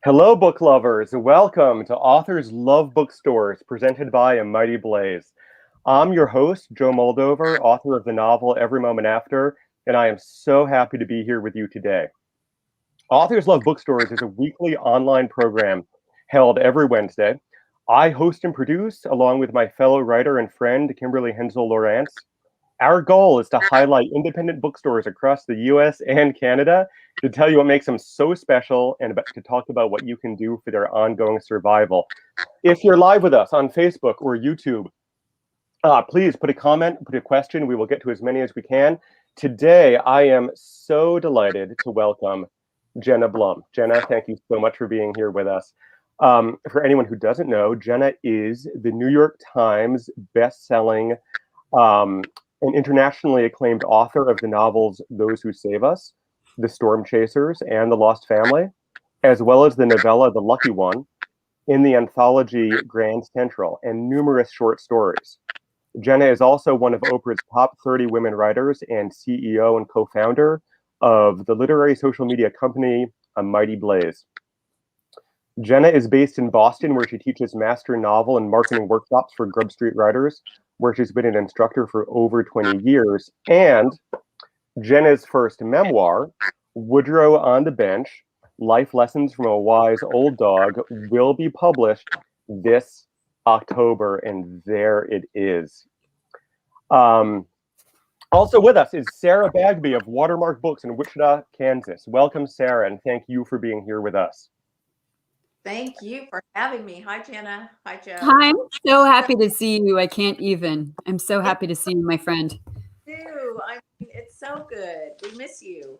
Hello, book lovers. Welcome to Authors Love Bookstores, presented by A Mighty Blaze. I'm your host, Joe Moldover, author of the novel Every Moment After, and I am so happy to be here with you today. Authors Love Bookstores is a weekly online program held every Wednesday. I host and produce, along with my fellow writer and friend, Kimberly Hensel Lawrence. Our goal is to highlight independent bookstores across the US and Canada to tell you what makes them so special and to talk about what you can do for their ongoing survival. If you're live with us on Facebook or YouTube, please put a comment, put a question. We will get to as many as we can. Today, I am so delighted to welcome Jenna Blum. Jenna, thank you so much for being here with us. For anyone who doesn't know, Jenna is the New York Times best-selling an internationally acclaimed author of the novels Those Who Save Us, The Storm Chasers, and The Lost Family, as well as the novella The Lucky One, in the anthology Grand Central, and numerous short stories. Jenna is also one of Oprah's top 30 women writers and CEO and co-founder of the literary social media company A Mighty Blaze. Jenna is based in Boston, where she teaches master novel and marketing workshops for Grub Street writers, where she's been an instructor for over 20 years. And Jenna's first memoir, Woodrow on the Bench, Life Lessons from a Wise Old Dog, will be published this October, and there it is. Also with us is Sarah Bagby of Watermark Books in Wichita, Kansas. Welcome, Sarah, and thank you for being here with us. Thank you for having me. Hi, Jenna. Hi, Joe. Hi, I'm so happy to see you. I can't even. I'm so happy to see you, my friend. It's so good. We miss you.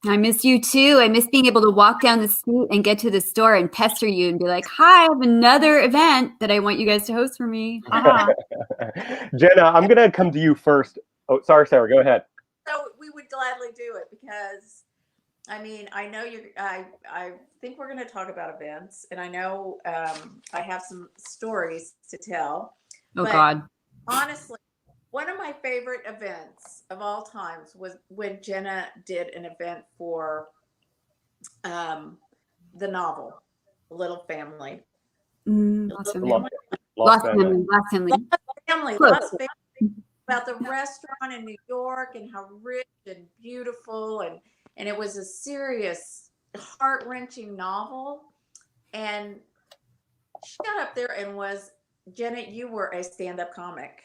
I miss you too. I miss being able to walk down the street and get to the store and pester you and be like, hi, I have another event that I want you guys to host for me. Jenna, I'm going to come to you first. Oh, sorry, Sarah, go ahead. So we would gladly do it because, I know I think we're going to talk about events, and I know I have some stories to tell. Oh, God. Honestly, one of my favorite events of all times was when Jenna did an event for the novel, Little Family. Lost Family. About the restaurant in New York and how rich and beautiful, and it was a serious, heart-wrenching novel. And she got up there and Jenna, you were a stand-up comic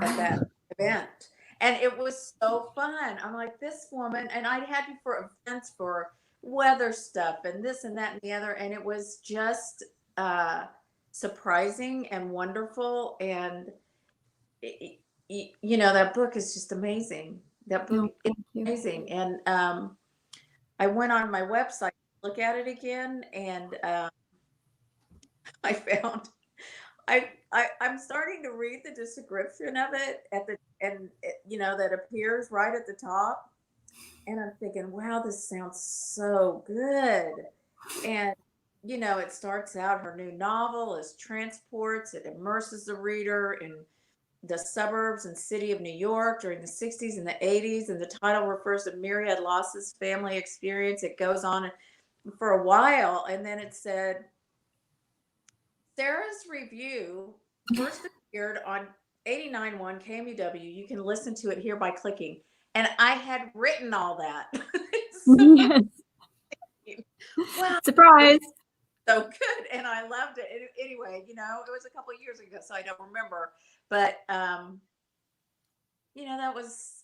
at that event. And it was so fun. I'm like, this woman, and I'd had you for events for weather stuff and this and that and the other. And it was just surprising and wonderful. And, that book is just amazing. That book is amazing. And I went on my website to look at it again, and I found I'm starting to read the description of it that appears right at the top, and I'm thinking, wow, this sounds so good. And it starts out, her new novel is transports, it immerses the reader in the suburbs and city of New York during the 60s and the 80s, and the title refers to myriad losses, family experience. It goes on for a while, and then it said, Sarah's review first appeared on 89.1 KMUW. You can listen to it here by clicking. And I had written all that. Yes. Wow. Surprise. So good. And I loved it. Anyway, it was a couple of years ago, so I don't remember. But,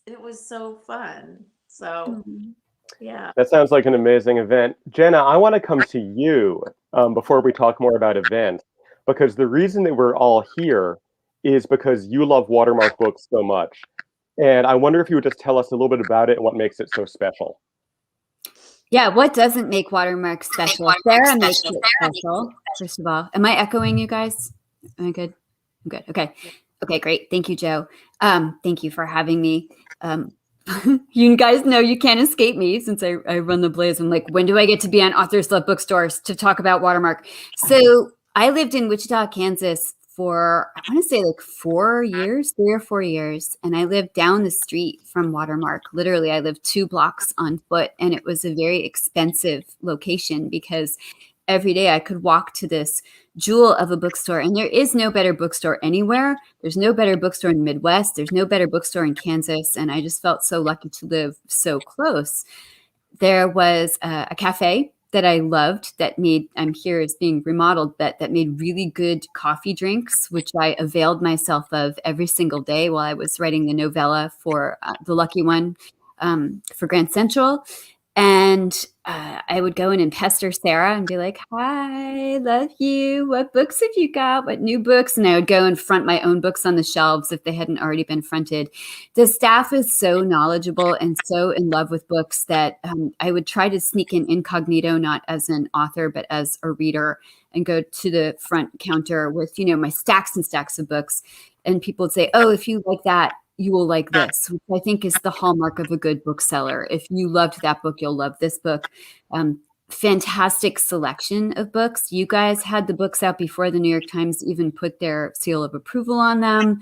it was so fun. So, yeah. That sounds like an amazing event. Jenna, I want to come to you before we talk more about events, because the reason that we're all here is because you love Watermark Books so much. And I wonder if you would just tell us a little bit about it and what makes it so special. Yeah, what doesn't make Watermark special? Sarah makes it special, first of all. Am I echoing, you guys? Am I good? I'm good. Okay. Okay, great. Thank you, Joe. Thank you for having me. You guys know you can't escape me since I run the Blaze. I'm like, when do I get to be on Authors Love Bookstores to talk about Watermark? So I lived in Wichita, Kansas for, I want to say like 3 or 4 years. And I lived down the street from Watermark. Literally, I lived 2 blocks on foot. And it was a very expensive location because every day I could walk to this jewel of a bookstore, and there is no better bookstore anywhere. There's no better bookstore in the Midwest. There's no better bookstore in Kansas. And I just felt so lucky to live so close. There was a cafe that I loved that made, I'm here is being remodeled, that made really good coffee drinks, which I availed myself of every single day while I was writing the novella for The Lucky One for Grand Central. And I would go in and pester Sarah and be like, hi, love you. What books have you got? What new books? And I would go and front my own books on the shelves if they hadn't already been fronted. The staff is so knowledgeable and so in love with books that I would try to sneak in incognito, not as an author, but as a reader, and go to the front counter with, my stacks and stacks of books. And people would say, oh, if you like that, you will like this, which I think is the hallmark of a good bookseller. If you loved that book, you'll love this book. Fantastic selection of books. You guys had the books out before the New York Times even put their seal of approval on them.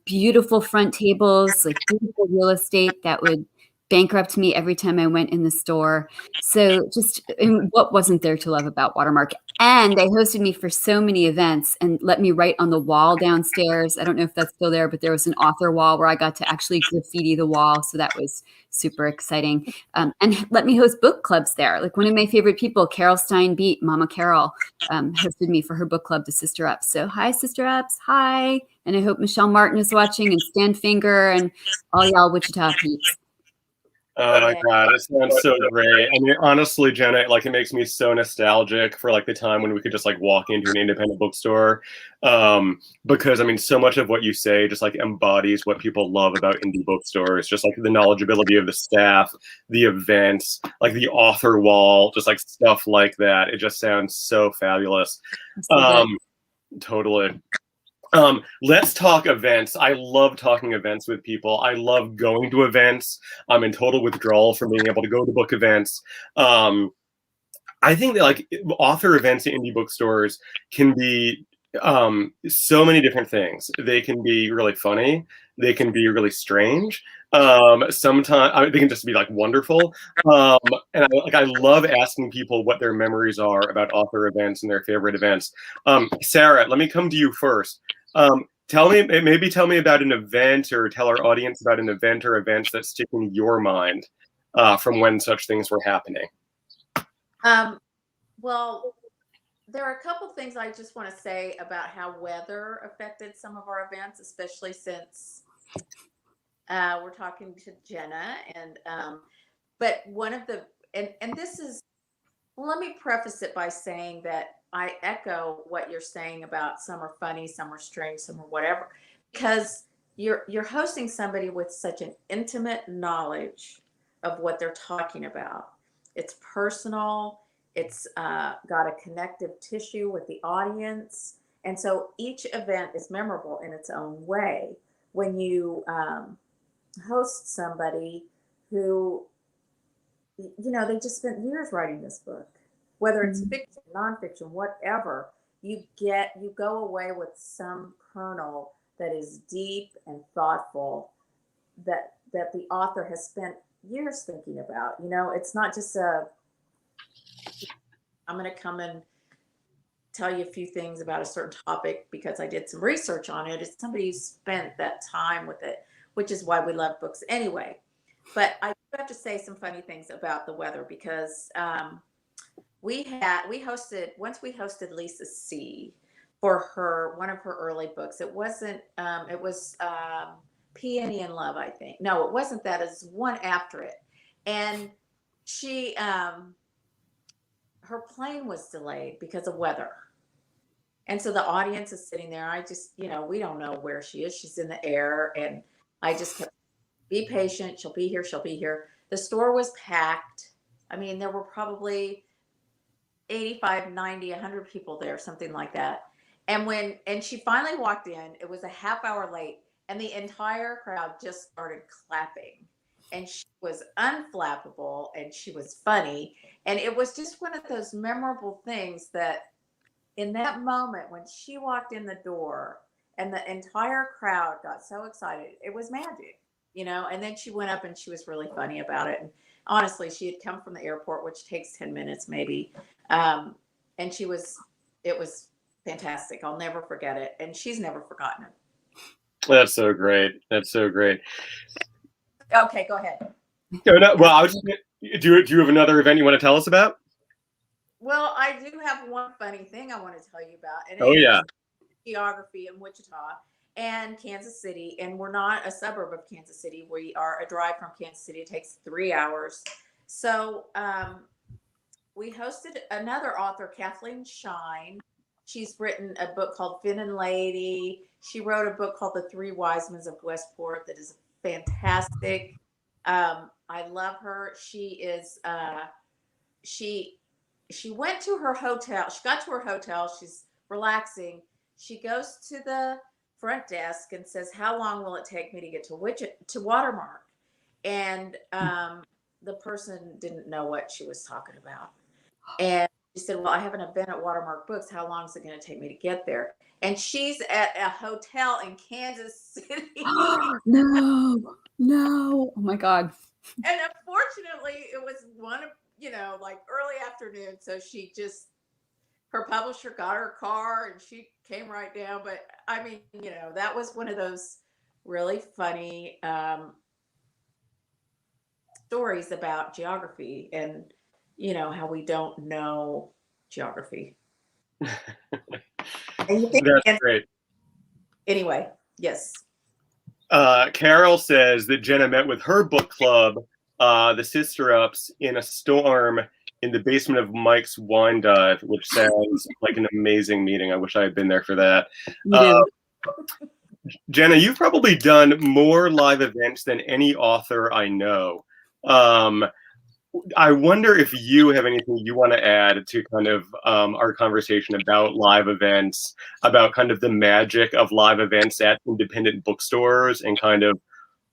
Beautiful front tables, like beautiful real estate that would bankrupt me every time I went in the store. So just what wasn't there to love about Watermark? And they hosted me for so many events and let me write on the wall downstairs. I don't know if that's still there, but there was an author wall where I got to actually graffiti the wall. So that was super exciting. And let me host book clubs there. Like one of my favorite people, Carol Stein Beat, Mama Carol, hosted me for her book club, The Sister Ups. So hi, Sister Ups. Hi. And I hope Michelle Martin is watching, and Stan Finger, and all y'all Wichita peeps. Oh my God, it sounds so great. I mean, honestly, Jenna, like it makes me so nostalgic for like the time when we could just like walk into an independent bookstore. Because I mean, so much of what you say just like embodies what people love about indie bookstores, just like the knowledgeability of the staff, the events, like the author wall, just like stuff like that. It just sounds so fabulous. Totally. Let's talk events. I love talking events with people. I love going to events. I'm in total withdrawal from being able to go to book events. I think that like author events at indie bookstores can be so many different things. They can be really funny. They can be really strange. Sometimes they can just be like wonderful. And I love asking people what their memories are about author events and their favorite events. Sarah, let me come to you first. Tell me about an event, or tell our audience about an event or events that stick in your mind from when such things were happening. Well, there are a couple things I just want to say about how weather affected some of our events, especially since we're talking to Jenna. But one of the, and this is, well, let me preface it by saying that I echo what you're saying about some are funny, some are strange, some are whatever, because you're hosting somebody with such an intimate knowledge of what they're talking about. It's personal. It's got a connective tissue with the audience. And so each event is memorable in its own way. When you host somebody who, they just spent years writing this book, whether it's fiction, nonfiction, whatever, you go away with some kernel that is deep and thoughtful that the author has spent years thinking about. It's not just I'm going to come and tell you a few things about a certain topic because I did some research on it. It's somebody who spent that time with it, which is why we love books anyway. But I do have to say some funny things about the weather because we hosted Lisa C for one of her early books. It was Peony in Love, I think. No, it wasn't that. It's one after it. And she, her plane was delayed because of weather. And so the audience is sitting there. I just, we don't know where she is. She's in the air. And I just kept, be patient. She'll be here. She'll be here. The store was packed. I mean, there were probably 85, 90, 100 people there, something like that. And she finally walked in, it was a half hour late, and the entire crowd just started clapping. And she was unflappable, and she was funny. And it was just one of those memorable things that in that moment when she walked in the door and the entire crowd got so excited, it was magic, and then she went up and she was really funny about it. And honestly, she had come from the airport, which takes 10 minutes maybe. and it was fantastic. I'll never forget it. And she's never forgotten it. That's so great. That's so great. Okay, go ahead. No, well, I was just, do you have another event you want to tell us about? Well, I do have one funny thing I want to tell you about. And Oh, yeah. Geography in Wichita and Kansas City. And we're not a suburb of Kansas City. We are a drive from Kansas City. It takes 3 hours. So we hosted another author, Kathleen Shine. She's written a book called Finnan Lady. She wrote a book called The Three Wisemans of Westport that is fantastic. I love her. She is she went to her hotel. She got to her hotel. She's relaxing. She goes to the front desk and says, "How long will it take me to get to Watermark?" And the person didn't know what she was talking about. And she said, "Well, I have an event at Watermark Books. How long is it going to take me to get there?" And she's at a hotel in Kansas City. No. Oh my God. And unfortunately, it was one of, like early afternoon. So her publisher got her car and she came right down. But I mean, that was one of those really funny stories about geography and, how we don't know geography. That's great. Anyway, yes. Carol says that Jenna met with her book club, the Sister Ups, in a storm in the basement of Mike's Wine Dive, which sounds like an amazing meeting. I wish I had been there for that. Jenna, you've probably done more live events than any author I know. I wonder if you have anything you want to add to kind of our conversation about live events, about kind of the magic of live events at independent bookstores and kind of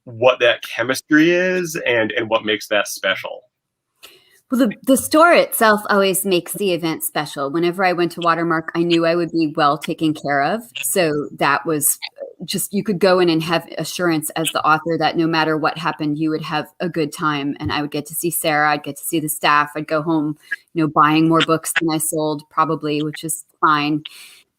what that chemistry is and what makes that special. Well, the store itself always makes the event special. Whenever I went to Watermark, I knew I would be well taken care of. So that was just, you could go in and have assurance as the author that no matter what happened, you would have a good time. And I would get to see Sarah. I'd get to see the staff. I'd go home, buying more books than I sold probably, which is fine.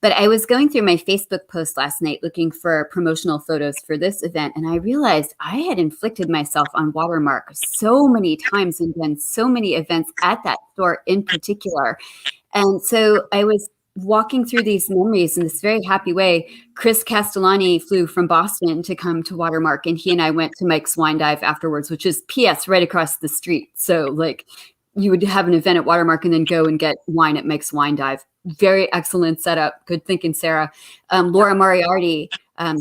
But I was going through my Facebook post last night looking for promotional photos for this event, and I realized I had inflicted myself on Watermark so many times and done so many events at that store in particular. And so I was walking through these memories in this very happy way. Chris Castellani flew from Boston to come to Watermark, and he and I went to Mike's Wine Dive afterwards, which is PS right across the street. So you would have an event at Watermark and then go and get wine at Mike's Wine Dive. Very excellent setup. Good thinking, Sarah. Laura Moriarty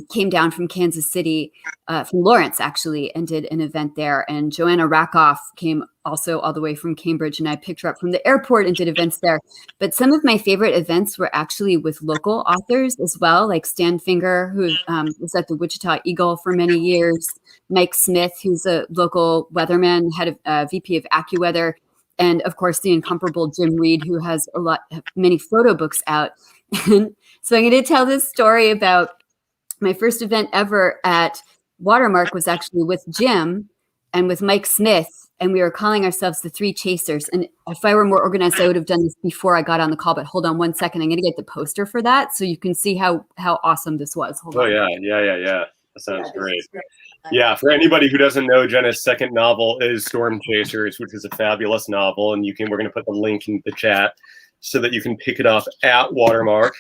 came down from Kansas City, from Lawrence actually, and did an event there. And Joanna Rakoff came also all the way from Cambridge, and I picked her up from the airport and did events there. But some of my favorite events were actually with local authors as well, like Stan Finger, who was at the Wichita Eagle for many years, Mike Smith, who's a local weatherman, had a VP of AccuWeather, and of course the incomparable Jim Reed, who has many photo books out. And so I'm going to tell this story about my first event ever at Watermark was actually with Jim and with Mike Smith, and we were calling ourselves the Three Chasers. And if I were more organized, I would have done this before I got on the call, but hold on one second. I'm going to get the poster for that so you can see how awesome this was. Hold on. Yeah. That sounds great. Yeah, for anybody who doesn't know, Jenna's second novel is Storm Chasers, which is a fabulous novel, and we're going to put the link in the chat so that you can pick it up at Watermark.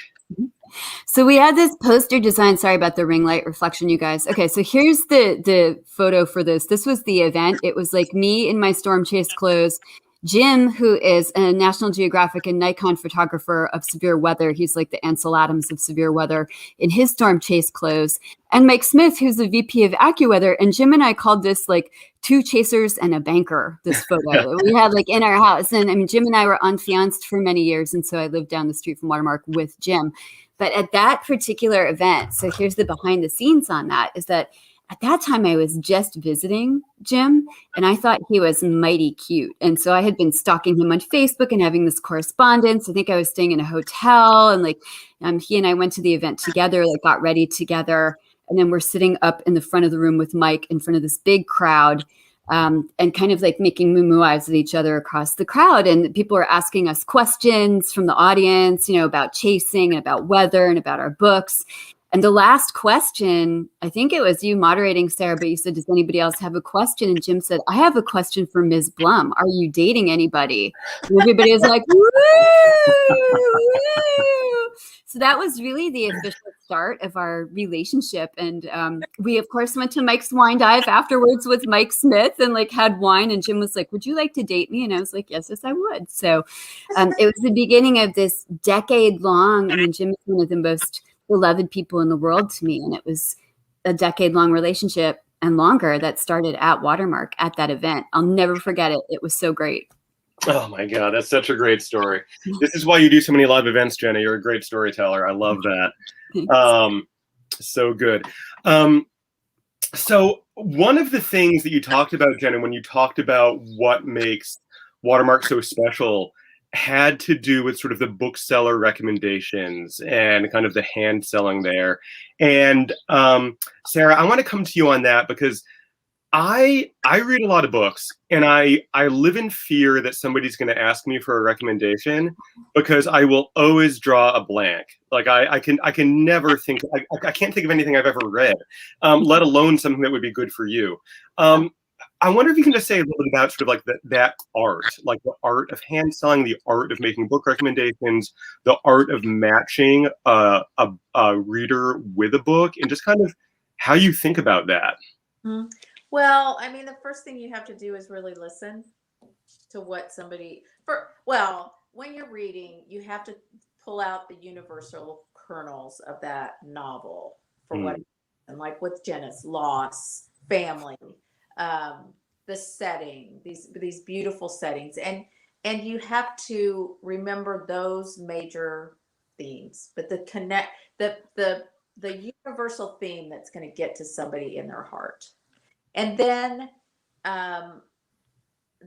So we had this poster design. Sorry about the ring light reflection, you guys. Okay, so here's the photo for this. This was the event. It was like me in my Storm Chase clothes. Jim, who is a National Geographic and Nikon photographer of severe weather. He's like the Ansel Adams of severe weather in his Storm Chase clothes. And Mike Smith, who's the VP of AccuWeather. And Jim and I called this like two chasers and a banker, this photo. We had like in our house. And I mean, Jim and I were unfianced for many years. And so I lived down the street from Watermark with Jim. But at that particular event, so here's the behind the scenes on that, is that at that time, I was just visiting Jim, and I thought he was mighty cute. And so I had been stalking him on Facebook and having this correspondence. I think I was staying in a hotel, and he and I went to the event together, got ready together. And then we're sitting up in the front of the room with Mike in front of this big crowd. and kind of like making moo eyes with each other across the crowd. And people were asking us questions from the audience, about chasing and about weather and about our books. And the last question, I think it was you moderating, Sarah, but you said, does anybody else have a question? And Jim said, I have a question for Ms. Blum. Are you dating anybody? And everybody was like, woo, woo. So that was really the official start of our relationship. And we, of course, went to Mike's Wine Dive afterwards with Mike Smith and like had wine. And Jim was like, would you like to date me? And I was like, yes, I would. So it was the beginning of this decade long. I mean, Jim is one of the most beloved people in the world to me. And it was a decade-long relationship and longer that started at Watermark at that event. I'll never forget it. It was so great. Oh my God, that's such a great story. This is why you do so many live events, Jenna. You're a great storyteller. I love that. So good. So one of the things that you talked about, Jenna, when you talked about what makes Watermark so special had to do with sort of the bookseller recommendations and kind of the hand selling there. And Sarah, I want to come to you on that because I read a lot of books and I live in fear that somebody's going to ask me for a recommendation because I will always draw a blank. Like I can never think, I can't think of anything I've ever read, let alone something that would be good for you. I wonder if you can just say a little bit about sort of like that art, like the art of hand selling, the art of making book recommendations, the art of matching a reader with a book, and just kind of how you think about that. Mm-hmm. Well, I mean, the first thing you have to do is really listen to what when you're reading, you have to pull out the universal kernels of that novel for what, and like with Jenna's loss, family, the setting, these beautiful settings, and you have to remember those major themes, but the universal theme that's going to get to somebody in their heart. And then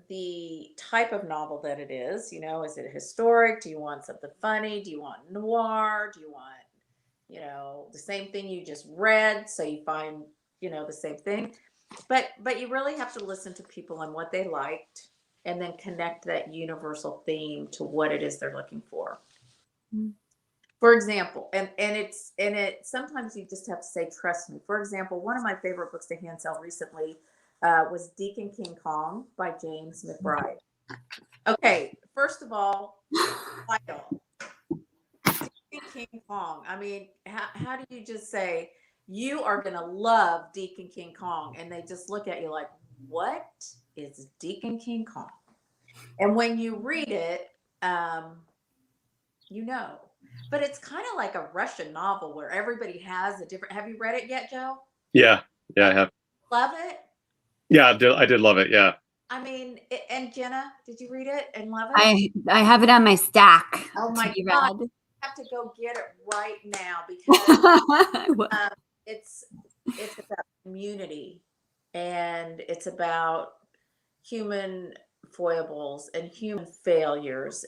the type of novel that it is, is it historic? Do you want something funny? Do you want noir? Do you want, the same thing you just read? So you find, the same thing. But you really have to listen to people and what they liked and then connect that universal theme to what it is they're looking for. Mm-hmm. For example, and sometimes you just have to say, trust me. For example, one of my favorite books to hand sell recently was Deacon King Kong by James McBride. Okay, first of all, title. Deacon King Kong. I mean, how do you just say, you are going to love Deacon King Kong? And they just look at you like, what is Deacon King Kong? And when you read it, But it's kind of like a Russian novel where everybody has a different. Have you read it yet, Joe? Yeah, I have. Love it? Yeah, I did love it. Yeah. I mean, and Jenna, did you read it and love it? I have it on my stack. Oh my God. I have to go get it right now because it's about community and it's about human foibles and human failures,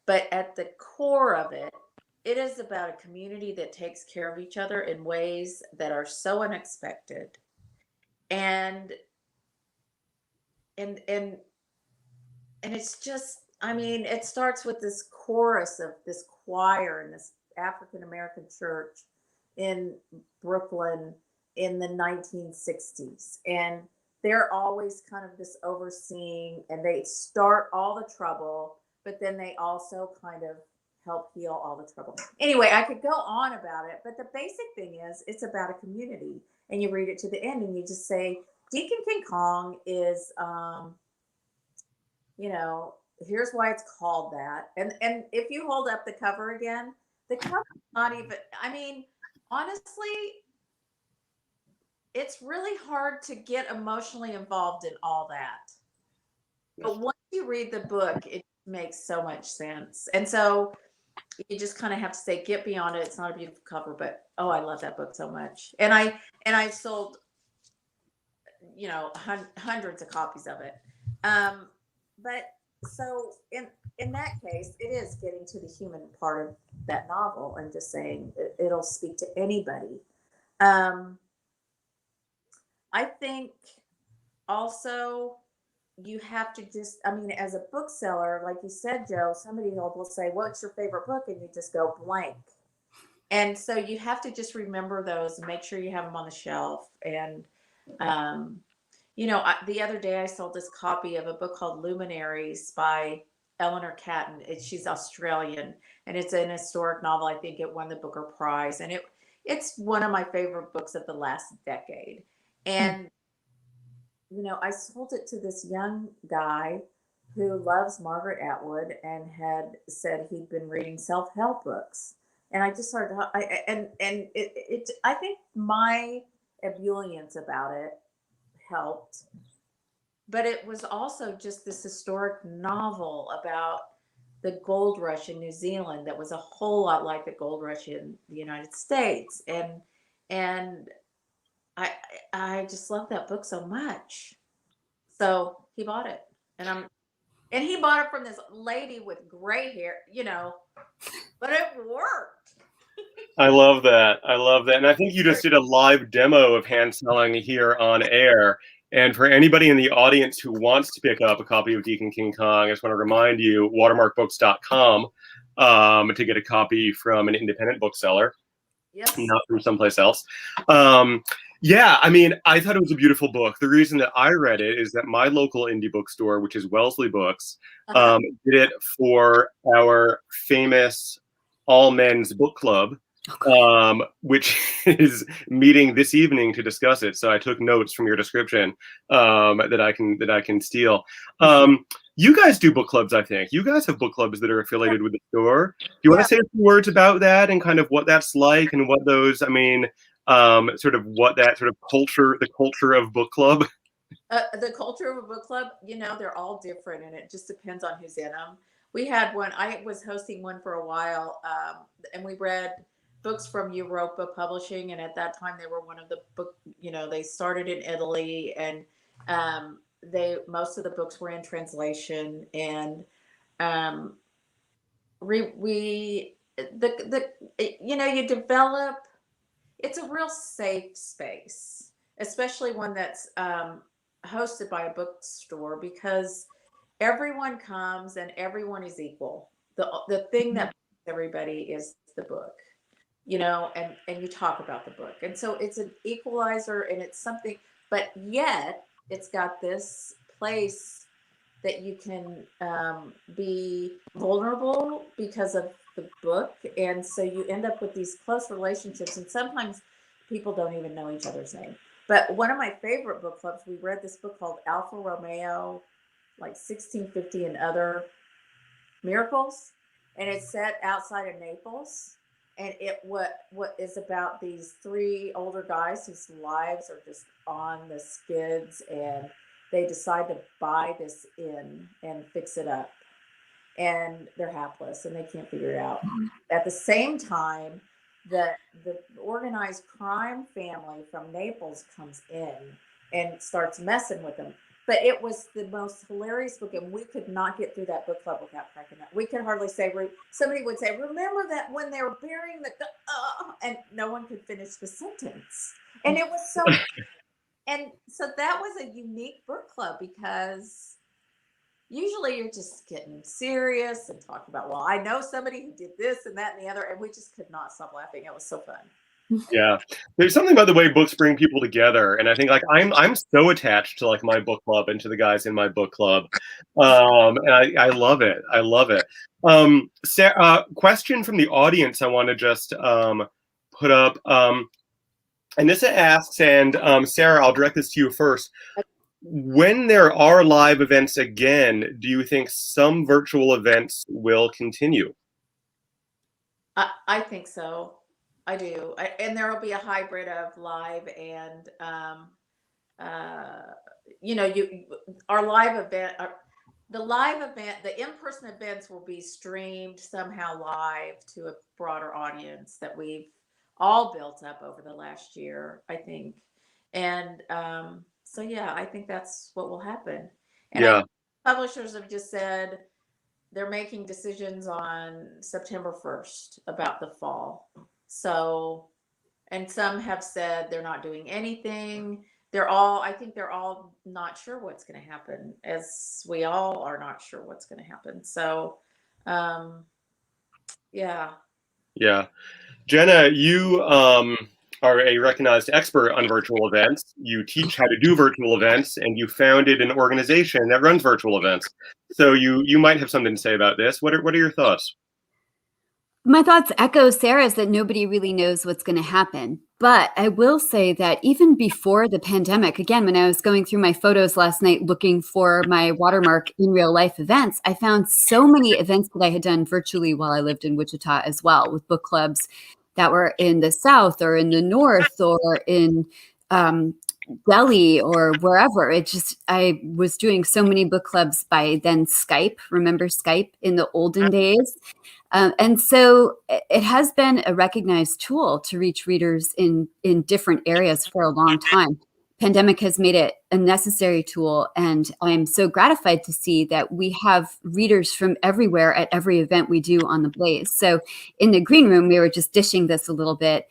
but at the core of it, it is about a community that takes care of each other in ways that are so unexpected. And it's just, I mean, it starts with this chorus of this choir in this African-American church in Brooklyn in the 1960s. And they're always kind of this overseeing, and they start all the trouble, but then they also kind of help heal all the trouble. Anyway, I could go on about it, but the basic thing is it's about a community, and you read it to the end and you just say, Deacon King Kong is, here's why it's called that. And if you hold up the cover again, the cover's not even, I mean, honestly, it's really hard to get emotionally involved in all that. But once you read the book, it makes so much sense. And so you just kind of have to say, get beyond it. It's not a beautiful cover, but oh, I love that book so much. And I sold, hundreds of copies of it. But so in that case, it is getting to the human part of that novel and just saying it'll speak to anybody. I think also, you have to just, I mean, as a bookseller, like you said, Joe, somebody will say, "What's your favorite book?" And you just go blank. And so you have to just remember those and make sure you have them on the shelf. And, um, the other day I sold this copy of a book called Luminaries by Eleanor Catton. She's Australian, and it's an historic novel. I think it won the Booker Prize, and it's one of my favorite books of the last decade. And I sold it to this young guy who loves Margaret Atwood and had said he'd been reading self-help books. And I just started, I think my ebullience about it helped, but it was also just this historic novel about the gold rush in New Zealand that was a whole lot like the gold rush in the United States. And I I just love that book so much. So he bought it, and he bought it from this lady with gray hair, but it worked. I love that. I love that. And I think you just did a live demo of hand selling here on air. And for anybody in the audience who wants to pick up a copy of Deacon King Kong, I just want to remind you, watermarkbooks.com, to get a copy from an independent bookseller, Yes. not from someplace else. Yeah, I mean, I thought it was a beautiful book. The reason that I read it is that my local indie bookstore, which is Wellesley Books, did it for our famous all men's book club, which is meeting this evening to discuss it. So I took notes from your description that I can steal. You guys do book clubs, I think. You guys have book clubs that are affiliated with the store. Do you want to say a few words about that and kind of what that's like and what those, I mean, sort of what that sort of culture, the culture of book club? The culture of a book club, they're all different, and it just depends on who's in them. We had one, I was hosting one for a while, and we read books from Europa Publishing. And at that time, they were one of the book, they started in Italy, and most of the books were in translation. And you develop, it's a real safe space, especially one that's hosted by a bookstore, because everyone comes and everyone is equal. The thing that makes everybody is the book, and you talk about the book. And so it's an equalizer, and it's something, but yet it's got this place that you can be vulnerable because of the book. And so you end up with these close relationships, and sometimes people don't even know each other's name. But one of my favorite book clubs, we read this book called Alfa Romeo, like 1650 and Other Miracles. And it's set outside of Naples. And what is about these three older guys whose lives are just on the skids, and they decide to buy this inn and fix it up. And they're hapless and they can't figure it out. At the same time, the organized crime family from Naples comes in and starts messing with them. But it was the most hilarious book, and we could not get through that book club without cracking up. We could hardly say, somebody would say, "Remember that when they were burying the," and no one could finish the sentence. And it was so, and so that was a unique book club, because usually you're just getting serious and talking about, well, I know somebody who did this and that and the other, and we just could not stop laughing. It was so fun. Yeah, there's something about the way books bring people together, and I think like I'm so attached to like my book club and to the guys in my book club, and I love it. I love it. Sarah, question from the audience I want to just put up, and this asks, and Sarah, I'll direct this to you first. When there are live events again, do you think some virtual events will continue? I think so. I do. And there will be a hybrid of live and, our live event, the in-person events will be streamed somehow live to a broader audience that we've all built up over the last year, I think. And so, yeah, I think that's what will happen. And I know publishers have just said they're making decisions on September 1st about the fall. So, and some have said they're not doing anything. I think they're all not sure what's going to happen, as we all are not sure what's going to happen. So, yeah. Yeah. Jenna, you are a recognized expert on virtual events. You teach how to do virtual events, and you founded an organization that runs virtual events. So you might have something to say about this. What are your thoughts? My thoughts echo Sarah's that nobody really knows what's going to happen. But I will say that even before the pandemic, again, when I was going through my photos last night looking for my Watermark in real life events, I found so many events that I had done virtually while I lived in Wichita as well, with book clubs that were in the South or in the North or in Delhi or wherever. I was doing so many book clubs by then Skype. Remember Skype in the olden days? And so it has been a recognized tool to reach readers in different areas for a long time. Pandemic has made it a necessary tool, and I'm so gratified to see that we have readers from everywhere at every event we do on the Blaze. So in the green room, we were just dishing this a little bit.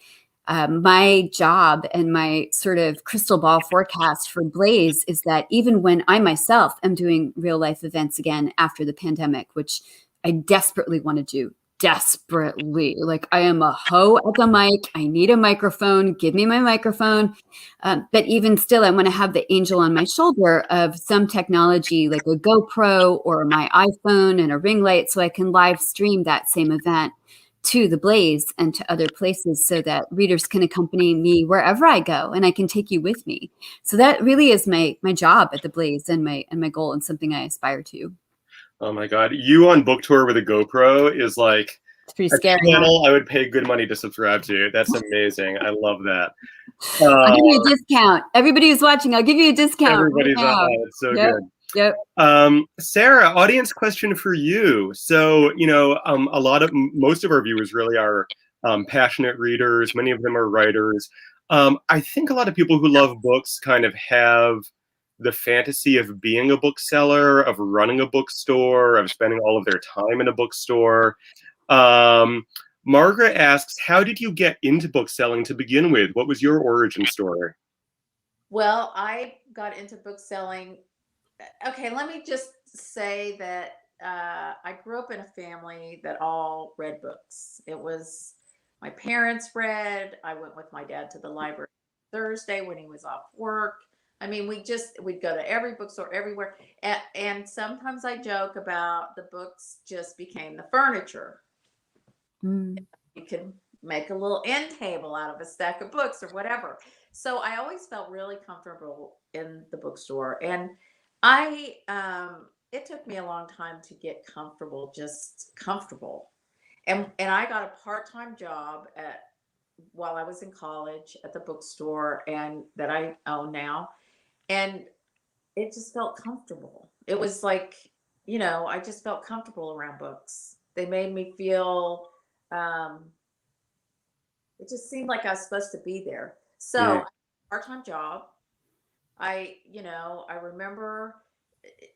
My job and my sort of crystal ball forecast for Blaze is that even when I myself am doing real life events again after the pandemic, which I desperately want to do, desperately. Like, I am a hoe at the mic. I need a microphone. Give me my microphone. But even still, I want to have the angel on my shoulder of some technology like a GoPro or my iPhone and a ring light so I can live stream that same event to the Blaze and to other places so that readers can accompany me wherever I go and I can take you with me. So that really is my job at the Blaze and my goal and something I aspire to. Oh my God, you on book tour with a GoPro is like it's pretty scary. A channel I would pay good money to subscribe to. That's amazing. I love that. I'll give you a discount. Everybody who's watching, I'll give you a discount. Everybody's on that. It's so good. Yep. Sarah, audience question for you. So, most of our viewers really are passionate readers. Many of them are writers. I think a lot of people who love books kind of have the fantasy of being a bookseller, of running a bookstore, of spending all of their time in a bookstore. Margaret asks, how did you get into bookselling to begin with? What was your origin story? Well, I got into bookselling. Okay, let me just say that I grew up in a family that all read books. It was my parents read. I went with my dad to the library Thursday when he was off work. I mean, we'd go to every bookstore everywhere. And sometimes I joke about the books just became the furniture. You could make a little end table out of a stack of books or whatever. So I always felt really comfortable in the bookstore. And it took me a long time to get comfortable, just comfortable. And I got a part-time job while I was in college at the bookstore and that I own now. And it just felt comfortable. It was like, I just felt comfortable around books. They made me feel, it just seemed like I was supposed to be there. So, part-time job. I remember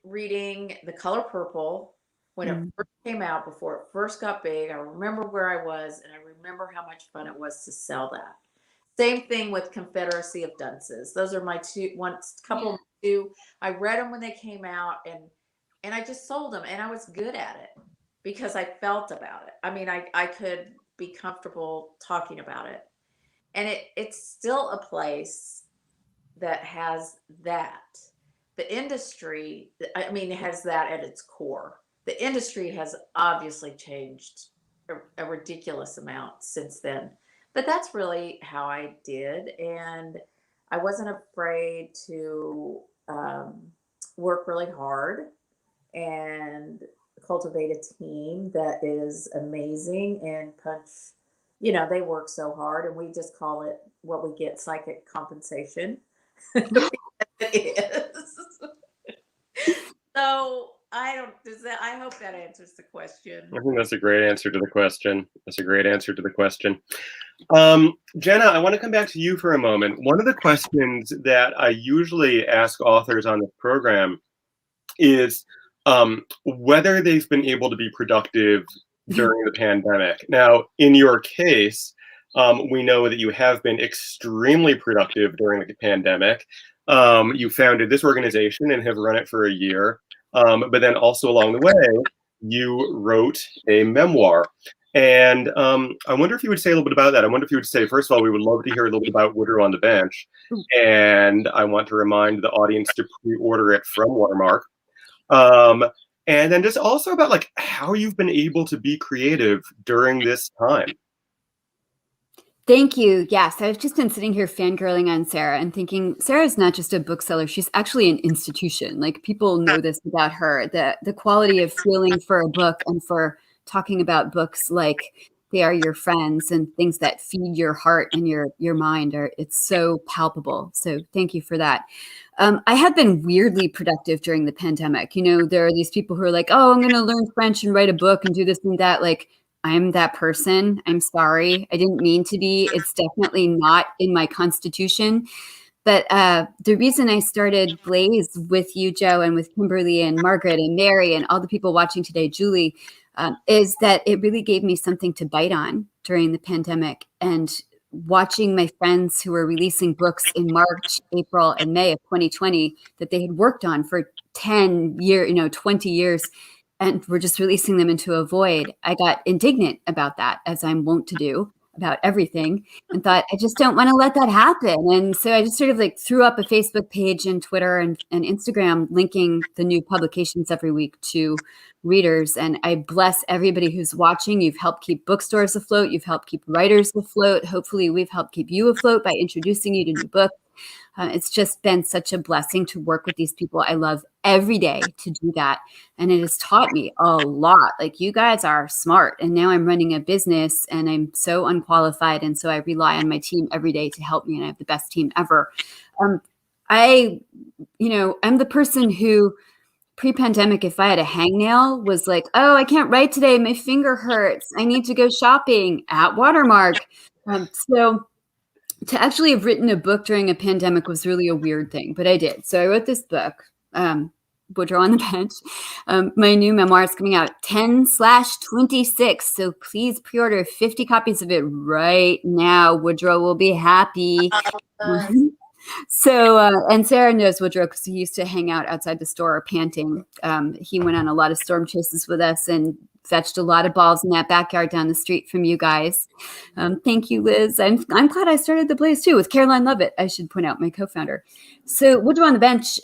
reading The Color Purple when it first came out, before it first got big. I remember where I was, and I remember how much fun it was to sell that. Same thing with Confederacy of Dunces. Those are my couple two. I read them when they came out, and I just sold them, and I was good at it because I felt about it. I mean, I could be comfortable talking about it. And it's still a place that has that. The industry, I mean, it has that at its core. The industry has obviously changed a ridiculous amount since then. But that's really how I did. And I wasn't afraid to work really hard and cultivate a team that is amazing and punch. They work so hard, and we just call it what we get, psychic compensation. It is. So I hope that answers the question. I think that's a great answer to the question. Jenna, I want to come back to you for a moment. One of the questions that I usually ask authors on this program is whether they've been able to be productive during the pandemic. Now, in your case, we know that you have been extremely productive during the pandemic. You founded this organization and have run it for a year. But then also along the way, you wrote a memoir. And I wonder if you would say a little bit about that. I wonder if you would say, first of all, we would love to hear a little bit about Woodrow on the Bench. And I want to remind the audience to pre-order it from Watermark. And then just also about like how you've been able to be creative during this time. Thank you. Yes, I've just been sitting here fangirling on Sarah and thinking Sarah's not just a bookseller, she's actually an institution. Like people know this about her, the quality of feeling for a book and for talking about books like they are your friends and things that feed your heart and your mind it's so palpable. So thank you for that. I have been weirdly productive during the pandemic. You know, there are these people who are like, oh, I'm going to learn French and write a book and do this and that. Like, I'm that person. I'm sorry. I didn't mean to be. It's definitely not in my constitution. But the reason I started Blaze with you, Joe, and with Kimberly and Margaret and Mary and all the people watching today, Julie, is that it really gave me something to bite on during the pandemic. And watching my friends who were releasing books in March, April, and May of 2020 that they had worked on for 10 years, 20 years, and we're just releasing them into a void. I got indignant about that, as I'm wont to do about everything, and thought, I just don't want to let that happen. And so I just sort of like threw up a Facebook page and Twitter and Instagram linking the new publications every week to readers. And I bless everybody who's watching. You've helped keep bookstores afloat. You've helped keep writers afloat. Hopefully we've helped keep you afloat by introducing you to new books. It's just been such a blessing to work with these people I love every day to do that. And it has taught me a lot. Like, you guys are smart. And now I'm running a business and I'm so unqualified. And so I rely on my team every day to help me. And I have the best team ever. I'm the person who pre-pandemic, if I had a hangnail, was like, oh, I can't write today. My finger hurts. I need to go shopping at Watermark. So to actually have written a book during a pandemic was really a weird thing, but I did. So I wrote this book, Woodrow on the Bench. My new memoir is coming out 10/26. So please pre-order 50 copies of it right now. Woodrow will be happy. So, and Sarah knows Woodrow because he used to hang out outside the store panting. He went on a lot of storm chases with us and fetched a lot of balls in that backyard down the street from you guys. Thank you, Liz. I'm glad I started the Blaze too with Caroline Lovett, I should point out, my co-founder. So Woodrow on the Bench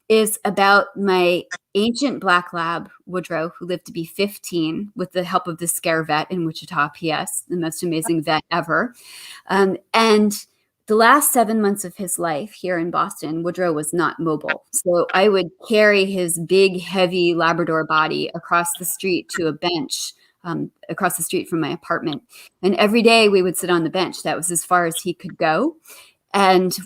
is about my ancient black lab, Woodrow, who lived to be 15 with the help of the scare vet in Wichita, PS, the most amazing vet ever. And the last 7 months of his life here in Boston, Woodrow was not mobile. So I would carry his big, heavy Labrador body across the street to a bench across the street from my apartment. And every day we would sit on the bench. That was as far as he could go. And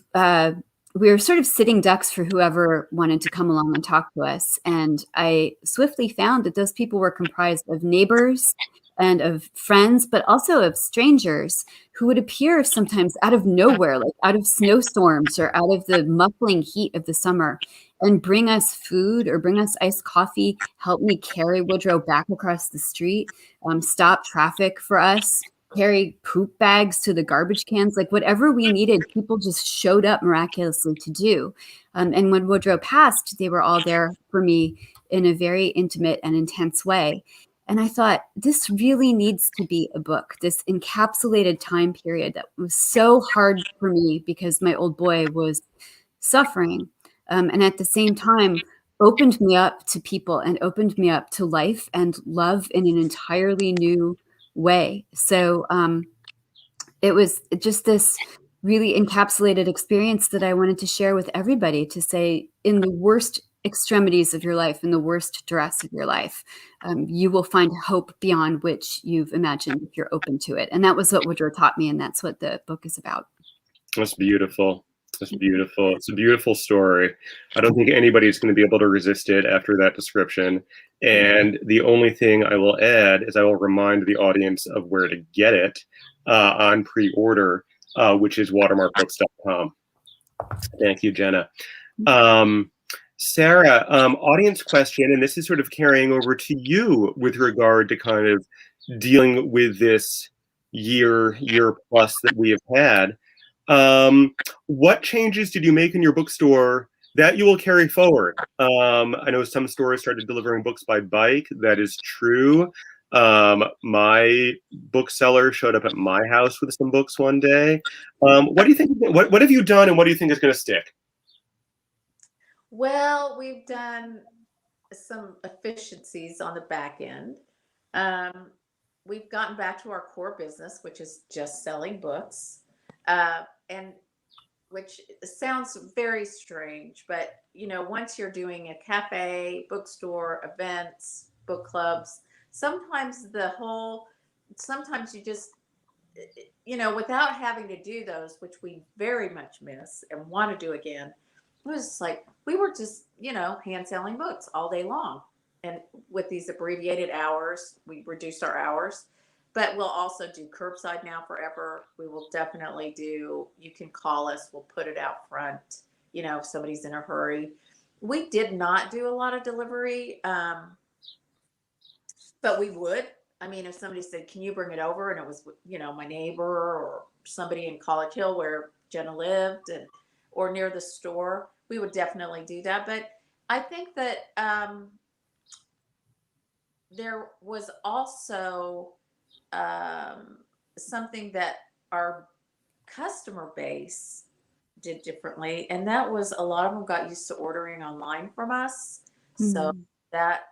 we were sort of sitting ducks for whoever wanted to come along and talk to us. And I swiftly found that those people were comprised of neighbors and of friends, but also of strangers who would appear sometimes out of nowhere, like out of snowstorms or out of the muffling heat of the summer, and bring us food or bring us iced coffee, help me carry Woodrow back across the street, stop traffic for us, carry poop bags to the garbage cans, like whatever we needed, people just showed up miraculously to do. And when Woodrow passed, they were all there for me in a very intimate and intense way. And I thought, this really needs to be a book, this encapsulated time period that was so hard for me because my old boy was suffering. And at the same time, opened me up to people and opened me up to life and love in an entirely new way. So it was just this really encapsulated experience that I wanted to share with everybody, to say, in the worst extremities of your life, in the worst duress of your life, you will find hope beyond which you've imagined if you're open to it. And that was what Woodrow taught me, and that's what the book is about. That's beautiful. That's beautiful. It's a beautiful story. I don't think anybody's going to be able to resist it after that description. And the only thing I will add is I will remind the audience of where to get it on pre-order, which is watermarkbooks.com. Thank you, Jenna. Sarah, audience question, and this is sort of carrying over to you with regard to kind of dealing with this year plus that we have had. What changes did you make in your bookstore that you will carry forward? I know some stores started delivering books by bike. That is true. My bookseller showed up at my house with some books one day. What do you think? What have you done, and what do you think is going to stick? Well, we've done some efficiencies on the back end. We've gotten back to our core business, which is just selling books, and which sounds very strange, but once you're doing a cafe, bookstore, events, book clubs, sometimes sometimes you just, without having to do those, which we very much miss and want to do again, it was like we were just, hand selling books all day long. And with these abbreviated hours, we reduced our hours. But we'll also do curbside now forever. We will definitely do, you can call us, we'll put it out front, if somebody's in a hurry. We did not do a lot of delivery, but we would. I mean, if somebody said, can you bring it over? And it was, my neighbor or somebody in College Hill where Jenna lived or near the store, we would definitely do that. But I think that there was also something that our customer base did differently, and that was a lot of them got used to ordering online from us. So that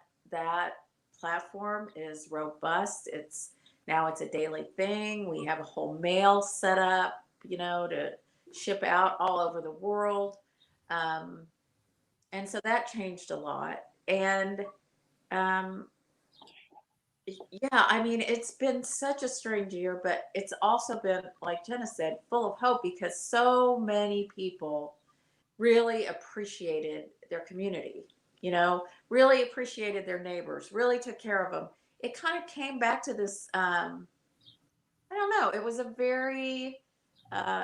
platform is robust. It's a daily thing. We have a whole mail set up, to ship out all over the world, and so that changed a lot. And yeah, I mean, it's been such a strange year, but it's also been, like Jenna said, full of hope because so many people really appreciated their community, really appreciated their neighbors, really took care of them. It kind of came back to this, I don't know, it was a very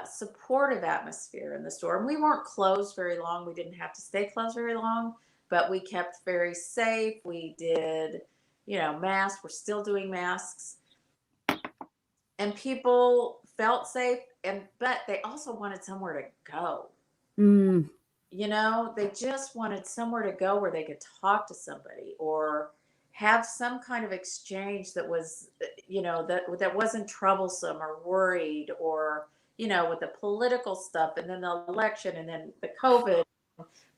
supportive atmosphere in the store. And we weren't closed very long. We didn't have to stay closed very long, but we kept very safe. We did masks. We're still doing masks, and people felt safe. But they also wanted somewhere to go. They just wanted somewhere to go where they could talk to somebody or have some kind of exchange that was, that wasn't troublesome or worried or, with the political stuff and then the election and then the COVID,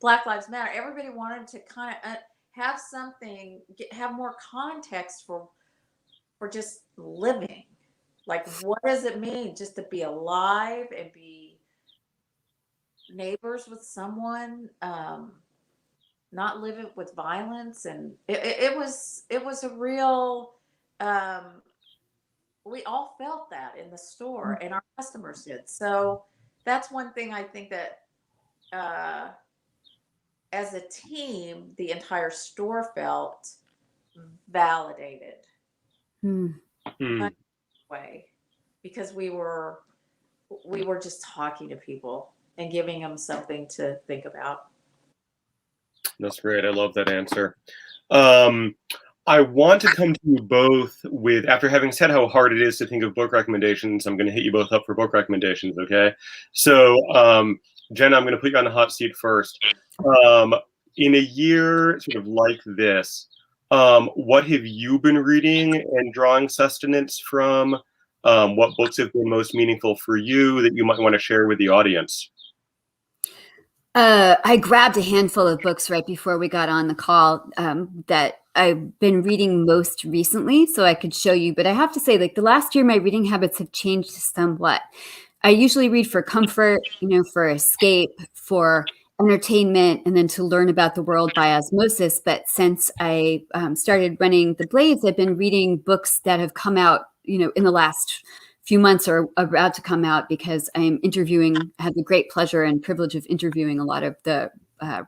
Black Lives Matter. Everybody wanted to kind of have something, have more context for just living. Like, what does it mean just to be alive and be neighbors with someone, not live it with violence? And it was a real, we all felt that in the store and our customers did. So that's one thing I think that, as a team, the entire store felt validated way, because we were just talking to people and giving them something to think about. That's great. I love that answer. I want to come to you both with, after having said how hard it is to think of book recommendations, I'm going to hit you both up for book recommendations, okay? So, Jenna, I'm going to put you on the hot seat first. In a year sort of like this, what have you been reading and drawing sustenance from? What books have been most meaningful for you that you might want to share with the audience? I grabbed a handful of books right before we got on the call that I've been reading most recently, so I could show you. But I have to say, like, the last year, my reading habits have changed somewhat. I usually read for comfort, for escape, for entertainment, and then to learn about the world by osmosis. But since I started running the Blades, I've been reading books that have come out, in the last few months or about to come out, because I'm interviewing, I have the great pleasure and privilege of interviewing a lot of the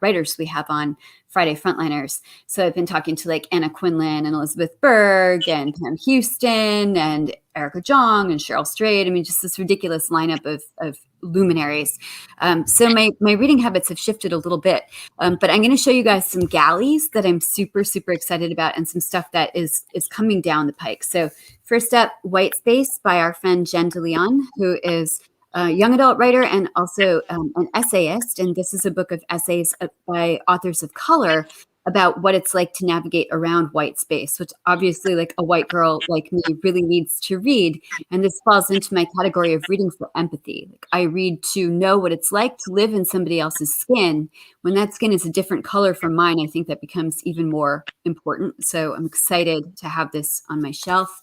writers we have on Friday Frontliners. So I've been talking to like Anna Quinlan and Elizabeth Berg and Pam Houston and Erica Jong and Cheryl Strayed. I mean, just this ridiculous lineup of luminaries. So my reading habits have shifted a little bit, but I'm going to show you guys some galleys that I'm super, super excited about and some stuff that is coming down the pike. So first up, White Space by our friend Jen DeLeon, who is young adult writer and also an essayist. And this is a book of essays by authors of color about what it's like to navigate around white space, which obviously like a white girl like me really needs to read. And this falls into my category of reading for empathy. Like I read to know what it's like to live in somebody else's skin. When that skin is a different color from mine, I think that becomes even more important. So I'm excited to have this on my shelf.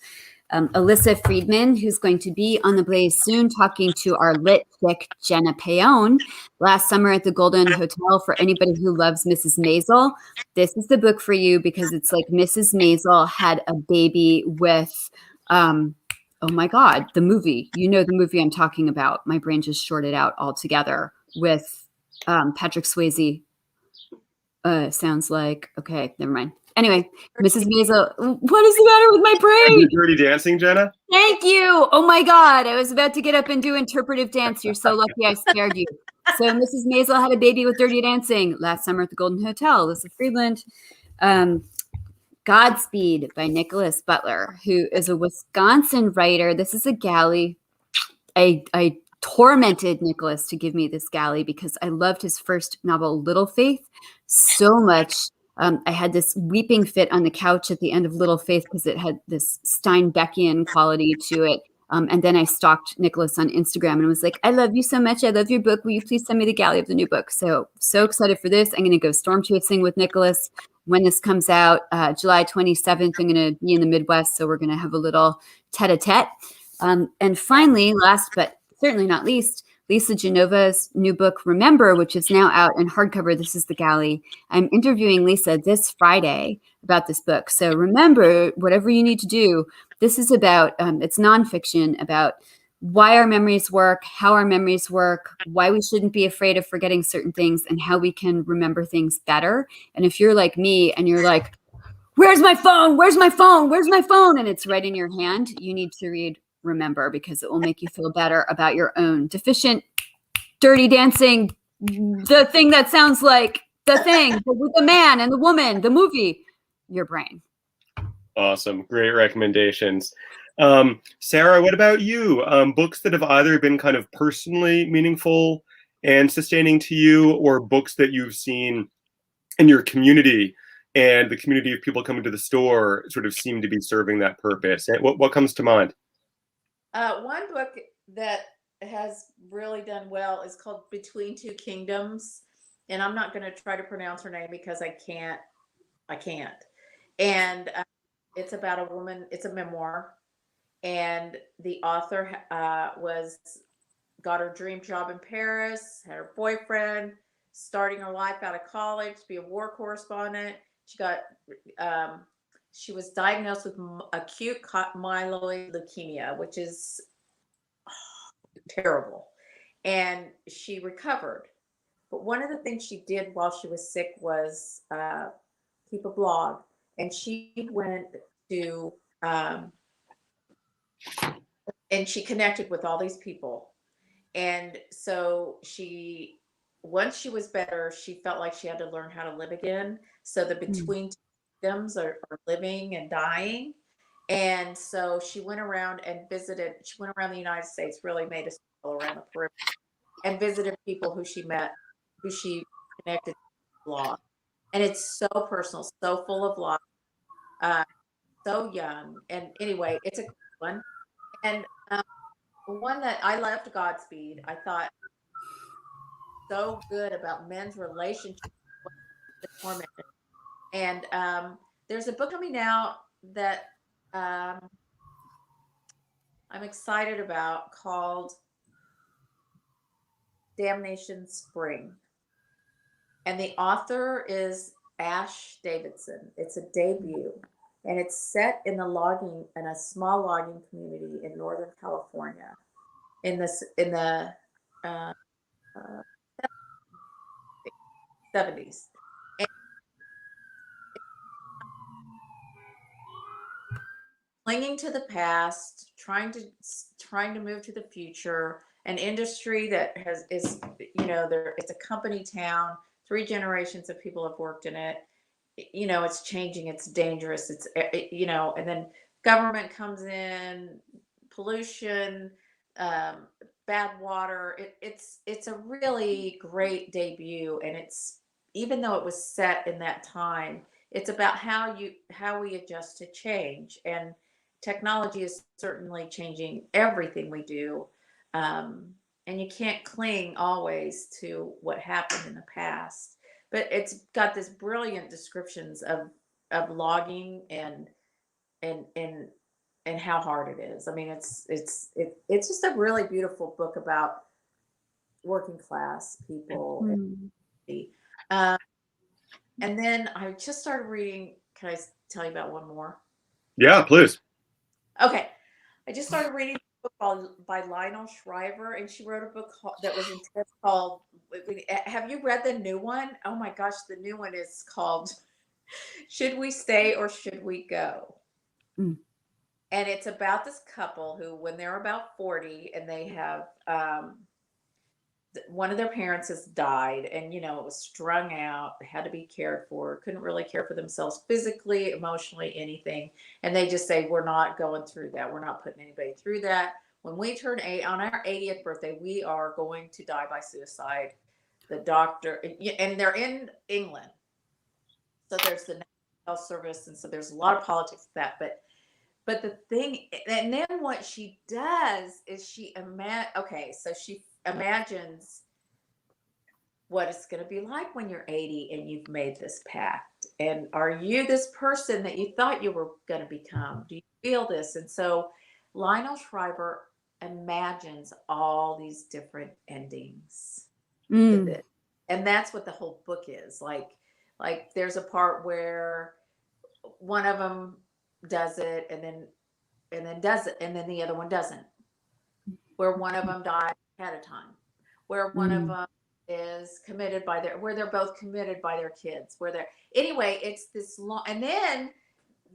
Alyssa Friedman, who's going to be on the Blaze soon, talking to our lit chick, Jenna Paone, last summer at the Golden Hotel. For anybody who loves Mrs. Maisel, this is the book for you because it's like Mrs. Maisel had a baby with, oh my God, the movie. You know the movie I'm talking about. My brain just shorted out altogether with Patrick Swayze. Sounds like, okay, never mind. Anyway, Mrs. Maisel, what is the matter with my brain? Dirty Dancing, Jenna? Thank you. Oh my God. I was about to get up and do interpretive dance. You're so lucky I scared you. So Mrs. Maisel had a baby with Dirty Dancing last summer at the Golden Hotel. Alyssa Friedland. Godspeed by Nicholas Butler, who is a Wisconsin writer. This is a galley. I tormented Nicholas to give me this galley because I loved his first novel, Little Faith, so much. I had this weeping fit on the couch at the end of Little Faith because it had this Steinbeckian quality to it. And then I stalked Nicholas on Instagram and was like, I love you so much. I love your book. Will you please send me the galley of the new book? So excited for this. I'm going to go storm chasing with Nicholas when this comes out. July 27th, I'm going to be in the Midwest. So we're going to have a little tete-a-tete. And finally, last but certainly not least, Lisa Genova's new book, Remember, which is now out in hardcover. This is the galley. I'm interviewing Lisa this Friday about this book. So remember, whatever you need to do, this is about, it's nonfiction about why our memories work, how our memories work, why we shouldn't be afraid of forgetting certain things, and how we can remember things better. And if you're like me and you're like, where's my phone? Where's my phone? Where's my phone? And it's right in your hand, you need to read Remember because it will make you feel better about your own deficient, dirty dancing, the thing that sounds like the thing with the man and the woman, the movie, your brain. Awesome. Great recommendations. Sarah, what about you? Books that have either been kind of personally meaningful and sustaining to you, or books that you've seen in your community and the community of people coming to the store sort of seem to be serving that purpose? What comes to mind? One book that has really done well is called Between Two Kingdoms, and I'm not going to try to pronounce her name because I can't. And it's about a woman. It's a memoir, and the author got her dream job in Paris, had her boyfriend, starting her life out of college to be a war correspondent. She was diagnosed with acute myeloid leukemia, which is terrible. And she recovered. But one of the things she did while she was sick was keep a blog. And she went to, and she connected with all these people. And so once she was better, she felt like she had to learn how to live again. So the between kingdoms are living and dying. And so she went around and visited. She went around the United States, really made a circle around the periphery, and visited people who she met, who she connected to the blog. And it's so personal, so full of life, so young. And anyway, it's a good one. And one that I left, Godspeed, I thought so good about men's relationship with torment. And there's a book coming out that I'm excited about called Damnation Spring. And the author is Ash Davidson. It's a debut. And it's set in a small logging community in Northern California in the 70s. Clinging to the past, trying to move to the future, an industry that it's a company town, 3 generations of people have worked in it. It's changing, it's dangerous, and then government comes in, pollution, Bad Water. It's a really great debut, and it's, even though it was set in that time, it's about how we adjust to change, and technology is certainly changing everything we do. And you can't cling always to what happened in the past. But it's got this brilliant descriptions of logging and and how hard it is. I mean, it's just a really beautiful book about working class people. Mm. And then I just started reading. Can I tell you about one more? Yeah, please. Okay. I just started reading a book by Lionel Shriver, and she wrote a book that was intense called, have you read the new one? Oh my gosh, the new one is called Should We Stay or Should We Go? Mm. And it's about this couple who, when they're about 40, and they have one of their parents has died, and it was strung out, had to be cared for, couldn't really care for themselves physically, emotionally, anything. And they just say, we're not going through that. We're not putting anybody through that. When we turn 8 on our 80th birthday, we are going to die by suicide. The doctor, and they're in England, so there's the National Health Service, and so there's a lot of politics with that. But the thing, and then what she does is she imagines what it's going to be like when you're 80 and you've made this pact. And are you this person that you thought you were going to become? Do you feel this? And so Lionel Shriver imagines all these different endings with it. And that's what the whole book is. Like there's a part where one of them does it and then does it, and then the other one doesn't, where one of them died ahead of time, where one of them is committed where they're both committed by their kids, anyway, it's this long. And then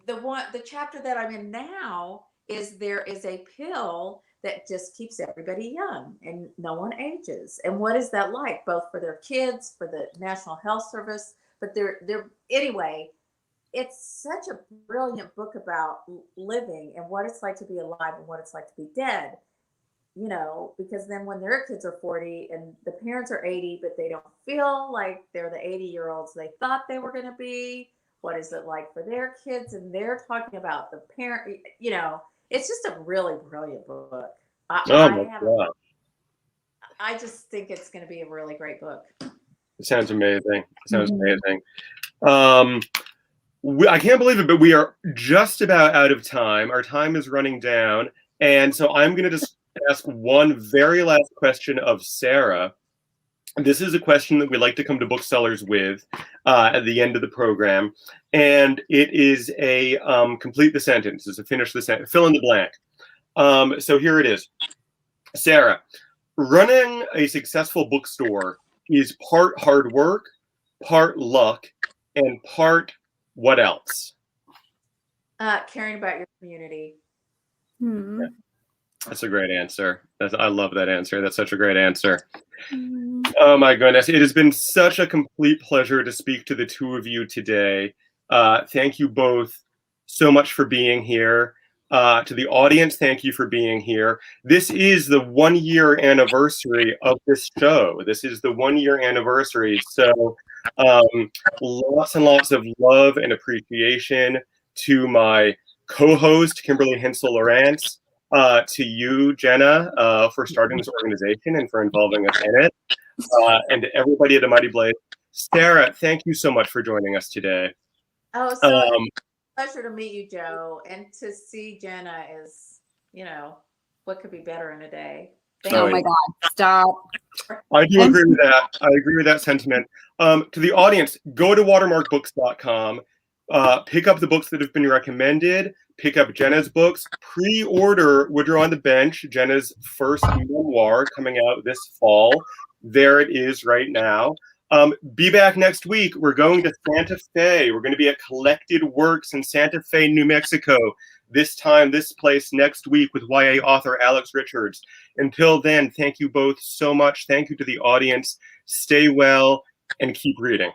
the chapter that I'm in now is there is a pill that just keeps everybody young and no one ages. And what is that like, both for their kids, for the National Health Service? But anyway, it's such a brilliant book about living and what it's like to be alive and what it's like to be dead. Because then when their kids are 40 and the parents are 80, but they don't feel like they're the 80-year-olds they thought they were going to be. What is it like for their kids? And they're talking about the parent, it's just a really brilliant book. I just think it's going to be a really great book. It sounds amazing. I can't believe it, but we are just about out of time. Our time is running down. And so I'm going to just ask one very last question of Sarah. This is a question that we like to come to booksellers with at the end of the program. And it is a complete the sentence. It's a finish the sentence, fill in the blank. So here it is. Sarah, running a successful bookstore is part hard work, part luck, and part what else? Caring about your community. Mm. That's a great answer. I love that answer. That's such a great answer. Oh my goodness. It has been such a complete pleasure to speak to the two of you today. Thank you both so much for being here. To the audience, thank you for being here. This is the 1-year anniversary of this show. This is the 1-year anniversary. So lots and lots of love and appreciation to my co-host, Kimberly Hensel-Lawrence, to you, Jenna, for starting this organization and for involving us in it, and to everybody at A Mighty Blaze. Sarah, thank you so much for joining us today. Oh, so pleasure to meet you, Joe, and to see Jenna is, what could be better in a day. Oh my God, stop. I do agree with that. I agree with that sentiment. To the audience, go to watermarkbooks.com, pick up the books that have been recommended, pick up Jenna's books, pre-order Woodrow on the Bench, Jenna's first memoir coming out this fall. There it is right now. Be back next week. We're going to Santa Fe. We're going to be at Collected Works in Santa Fe, New Mexico. This time, this place next week with YA author Alex Richards. Until then, thank you both so much. Thank you to the audience. Stay well and keep reading.